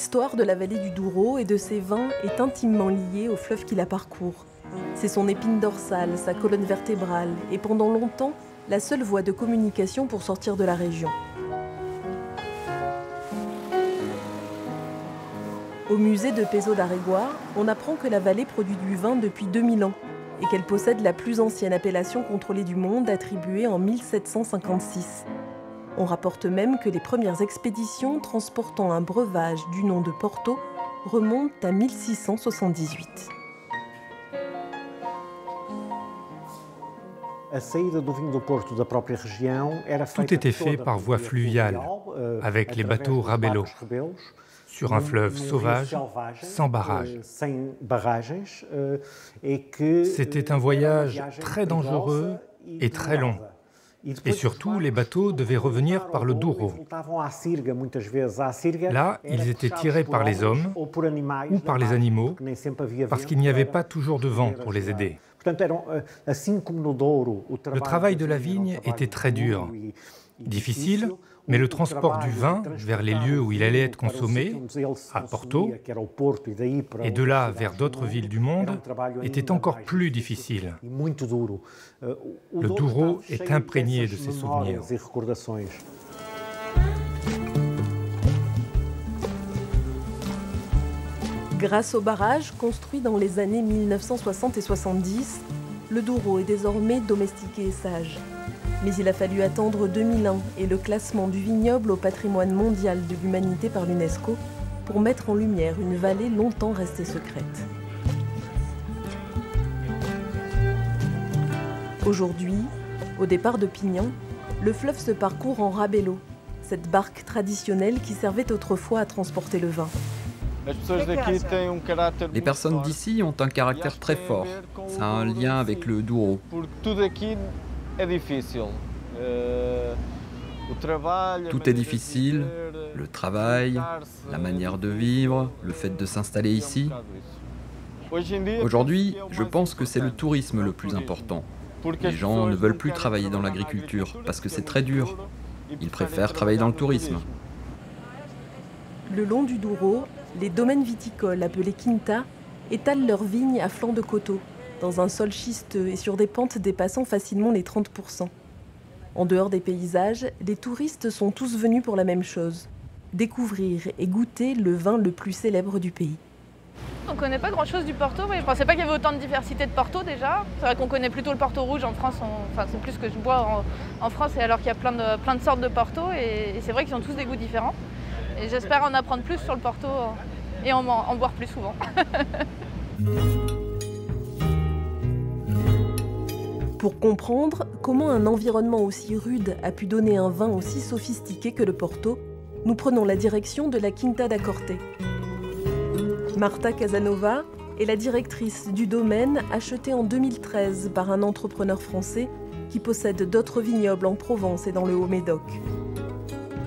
L'histoire de la vallée du Douro et de ses vins est intimement liée au fleuve qui la parcourt. C'est son épine dorsale, sa colonne vertébrale et pendant longtemps, la seule voie de communication pour sortir de la région. Au musée de Peso d'Areguá, on apprend que la vallée produit du vin depuis 2000 ans et qu'elle possède la plus ancienne appellation contrôlée du monde attribuée en 1756. On rapporte même que les premières expéditions transportant un breuvage du nom de Porto remontent à 1678. Tout était fait par voie fluviale, avec les bateaux Rabelo, sur un fleuve sauvage, sans barrage. C'était un voyage très dangereux et très long. Et surtout, les bateaux devaient revenir par le Douro. Là, ils étaient tirés par les hommes ou par les animaux, parce qu'il n'y avait pas toujours de vent pour les aider. Le travail de la vigne était très dur, difficile, mais le transport du vin vers les lieux où il allait être consommé, à Porto, et de là vers d'autres villes du monde, était encore plus difficile. Le Douro est imprégné de ces souvenirs. Grâce au barrage construit dans les années 1960 et 70, le Douro est désormais domestiqué et sage. Mais il a fallu attendre 2001 et le classement du vignoble au patrimoine mondial de l'humanité par l'UNESCO pour mettre en lumière une vallée longtemps restée secrète. Aujourd'hui, au départ de Pignan, le fleuve se parcourt en rabello, cette barque traditionnelle qui servait autrefois à transporter le vin. Les personnes d'ici ont un caractère très fort. Ça a un lien avec le Douro. Tout est difficile, le travail, la manière de vivre, le fait de s'installer ici. Aujourd'hui, je pense que c'est le tourisme le plus important. Les gens ne veulent plus travailler dans l'agriculture parce que c'est très dur. Ils préfèrent travailler dans le tourisme. Le long du Douro, les domaines viticoles appelés quinta étalent leurs vignes à flanc de coteaux, dans un sol schisteux et sur des pentes dépassant facilement les 30%. En dehors des paysages, les touristes sont tous venus pour la même chose, découvrir et goûter le vin le plus célèbre du pays. On ne connaît pas grand-chose du Porto, mais je ne pensais pas qu'il y avait autant de diversité de Porto déjà. C'est vrai qu'on connaît plutôt le Porto rouge en France, c'est plus ce que je bois en France, et alors qu'il y a plein de sortes de Porto, et c'est vrai qu'ils ont tous des goûts différents. Et j'espère en apprendre plus sur le Porto et en boire plus souvent. Pour comprendre comment un environnement aussi rude a pu donner un vin aussi sophistiqué que le Porto, nous prenons la direction de la Quinta da Corte. Marta Casanova est la directrice du domaine acheté en 2013 par un entrepreneur français qui possède d'autres vignobles en Provence et dans le Haut-Médoc.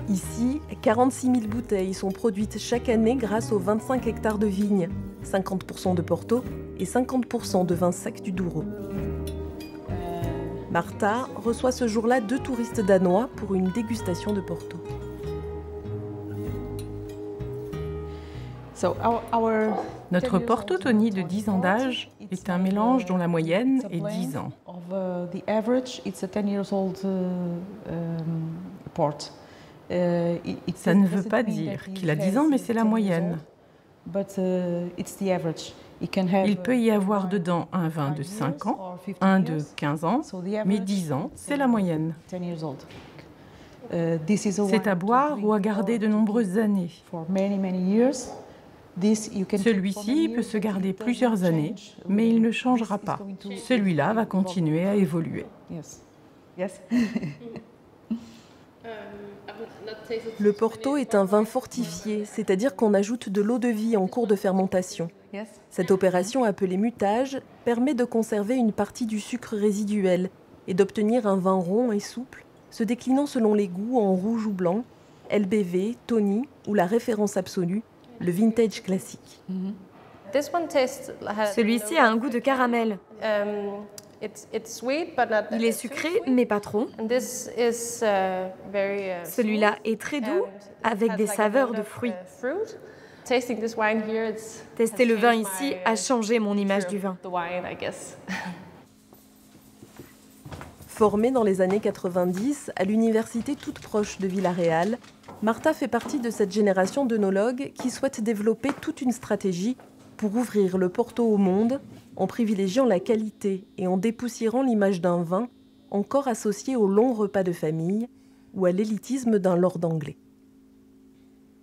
Ici, 46 000 bouteilles sont produites chaque année grâce aux 25 hectares de vignes, 50% de Porto et 50% de vin sec du Douro. Marta reçoit ce jour-là 2 touristes danois pour une dégustation de Porto. Notre Porto Tony de 10 ans d'âge est un mélange dont la moyenne est 10 ans. Ça ne veut pas dire qu'il a 10 ans, mais c'est la moyenne. Il peut y avoir dedans un vin de 5 ans, un de 15 ans, mais 10 ans, c'est la moyenne. C'est à boire ou à garder de nombreuses années. Celui-ci peut se garder plusieurs années, mais il ne changera pas. Celui-là va continuer à évoluer. Le Porto est un vin fortifié, c'est-à-dire qu'on ajoute de l'eau de vie en cours de fermentation. Cette opération, appelée mutage, permet de conserver une partie du sucre résiduel et d'obtenir un vin rond et souple, se déclinant selon les goûts en rouge ou blanc, LBV, Tony ou la référence absolue, le vintage classique. Celui-ci a un goût de caramel. Il est sucré, mais pas trop. Celui-là est très doux, avec des saveurs de fruits. Tester le vin ici a changé mon image du vin. Formée dans les années 90 à l'université toute proche de Villarreal, Marta fait partie de cette génération d'œnologues qui souhaite développer toute une stratégie pour ouvrir le Porto au monde en privilégiant la qualité et en dépoussiérant l'image d'un vin encore associé aux longs repas de famille ou à l'élitisme d'un lord anglais.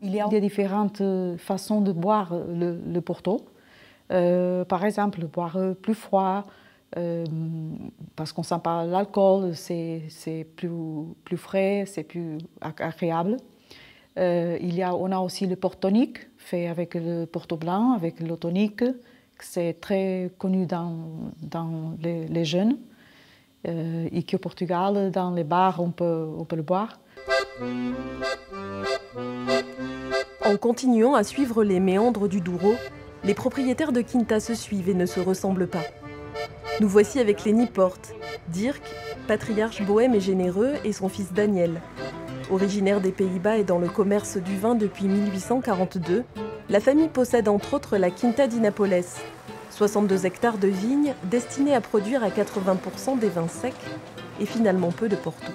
Il y a des différentes façons de boire le Porto. Par exemple, boire plus froid, parce qu'on ne sent pas l'alcool, c'est plus frais, c'est plus agréable. On a aussi le Porto tonique, fait avec le Porto blanc, avec l'eau tonique. C'est très connu dans les jeunes. Et qu'au Portugal, dans les bars, on peut le boire. En continuant à suivre les méandres du Douro, les propriétaires de Quinta se suivent et ne se ressemblent pas. Nous voici avec les Niepoort, Dirk, patriarche bohème et généreux, et son fils Daniel. Originaire des Pays-Bas et dans le commerce du vin depuis 1842, la famille possède entre autres la Quinta di Napoles, 62 hectares de vignes destinés à produire à 80% des vins secs et finalement peu de Porto.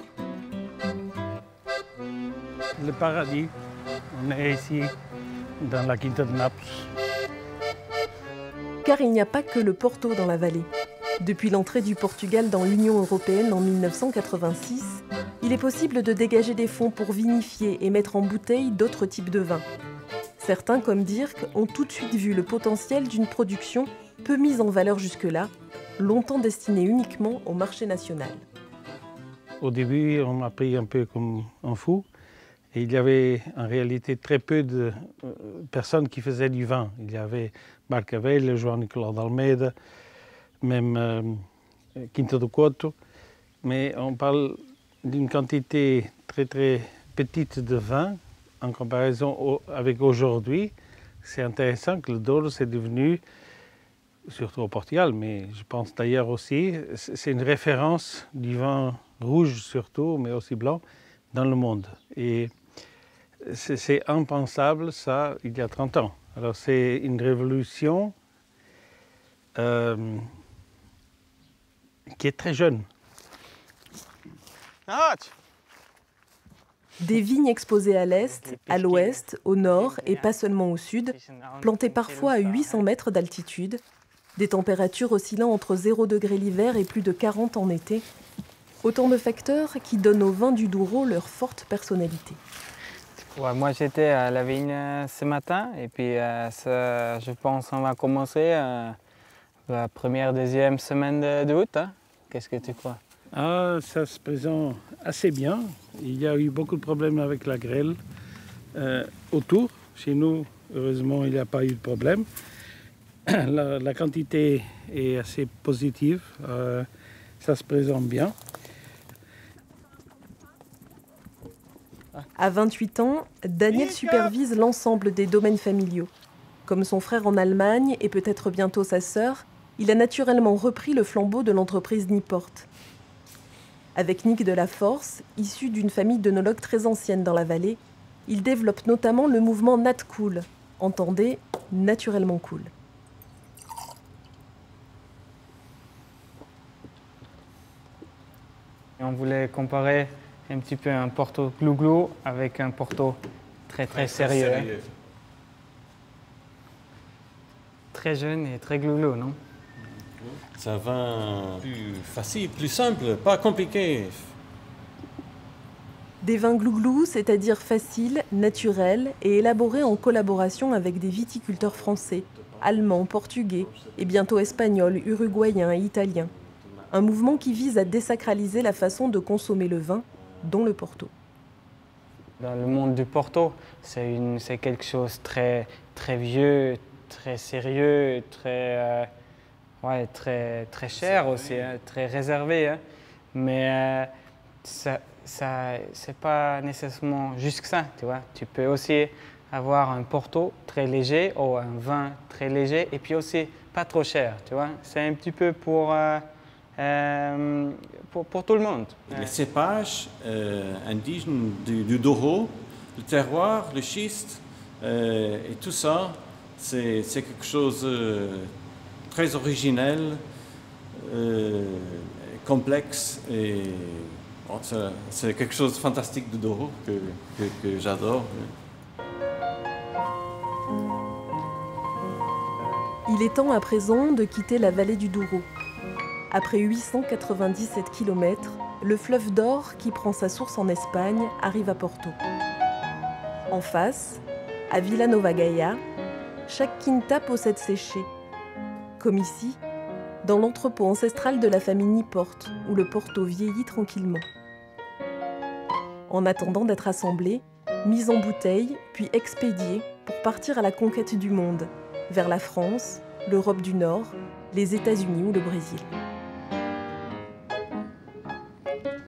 Le paradis, on est ici dans la Quinta de Naples. Car il n'y a pas que le Porto dans la vallée. Depuis l'entrée du Portugal dans l'Union européenne en 1986, il est possible de dégager des fonds pour vinifier et mettre en bouteille d'autres types de vins. Certains, comme Dirk, ont tout de suite vu le potentiel d'une production peu mise en valeur jusque-là, longtemps destinée uniquement au marché national. Au début, on m'a pris un peu comme un fou. Et il y avait en réalité très peu de personnes qui faisaient du vin. Il y avait Barcavel, João Nicolau d'Almeida, même Quinta do Couto. Mais on parle d'une quantité très très petite de vin en comparaison avec aujourd'hui. C'est intéressant que le Douro c'est devenu, surtout au Portugal, mais je pense d'ailleurs aussi, c'est une référence du vin rouge surtout, mais aussi blanc, dans le monde. Et c'est impensable, ça, il y a 30 ans. Alors c'est une révolution qui est très jeune. Des vignes exposées à l'est, à l'ouest, au nord et pas seulement au sud, plantées parfois à 800 mètres d'altitude, des températures oscillant entre 0 degré l'hiver et plus de 40 en été. Autant de facteurs qui donnent aux vins du Douro leur forte personnalité. Ouais, moi j'étais à la vigne ce matin et puis je pense qu'on va commencer la première, deuxième semaine d'août. Hein? Qu'est-ce que tu crois? Ça se présente assez bien. Il y a eu beaucoup de problèmes avec la grêle autour. Chez nous, heureusement, il n'y a pas eu de problème. La quantité est assez positive. Ça se présente bien. À 28 ans, Daniel supervise l'ensemble des domaines familiaux. Comme son frère en Allemagne et peut-être bientôt sa sœur, il a naturellement repris le flambeau de l'entreprise Niepoort. Avec Nick Delaforce, issu d'une famille d'œnologues très ancienne dans la vallée, il développe notamment le mouvement Nat Cool, entendez naturellement cool. On voulait comparer un petit peu un Porto glou-glou avec un Porto très sérieux. Très jeune et très glou-glou, non? C'est un vin plus facile, plus simple, pas compliqué. Des vins glouglou, c'est-à-dire faciles, naturels et élaborés en collaboration avec des viticulteurs français, allemands, portugais et bientôt espagnols, uruguayens et italiens. Un mouvement qui vise à désacraliser la façon de consommer le vin, dont le Porto. Dans le monde du Porto, c'est quelque chose de très vieux, très sérieux, très cher aussi, hein, très réservé. Hein. Mais c'est pas nécessairement juste ça, tu vois. Tu peux aussi avoir un Porto très léger ou un vin très léger et puis aussi pas trop cher, tu vois. C'est un petit peu pour tout le monde. Les cépages indigènes du Douro, le terroir, le schiste, Et tout ça, c'est quelque chose de très originel, complexe, et bon, c'est quelque chose de fantastique de Douro que j'adore. Il est temps à présent de quitter la vallée du Douro. Après 897 km, le fleuve d'Or, qui prend sa source en Espagne, arrive à Porto. En face, à Vila Nova Gaia, chaque quinta possède ses chais. Comme ici, dans l'entrepôt ancestral de la famille Niporte, où le Porto vieillit tranquillement. En attendant d'être assemblé, mis en bouteille, puis expédié pour partir à la conquête du monde, vers la France, l'Europe du Nord, les États-Unis ou le Brésil.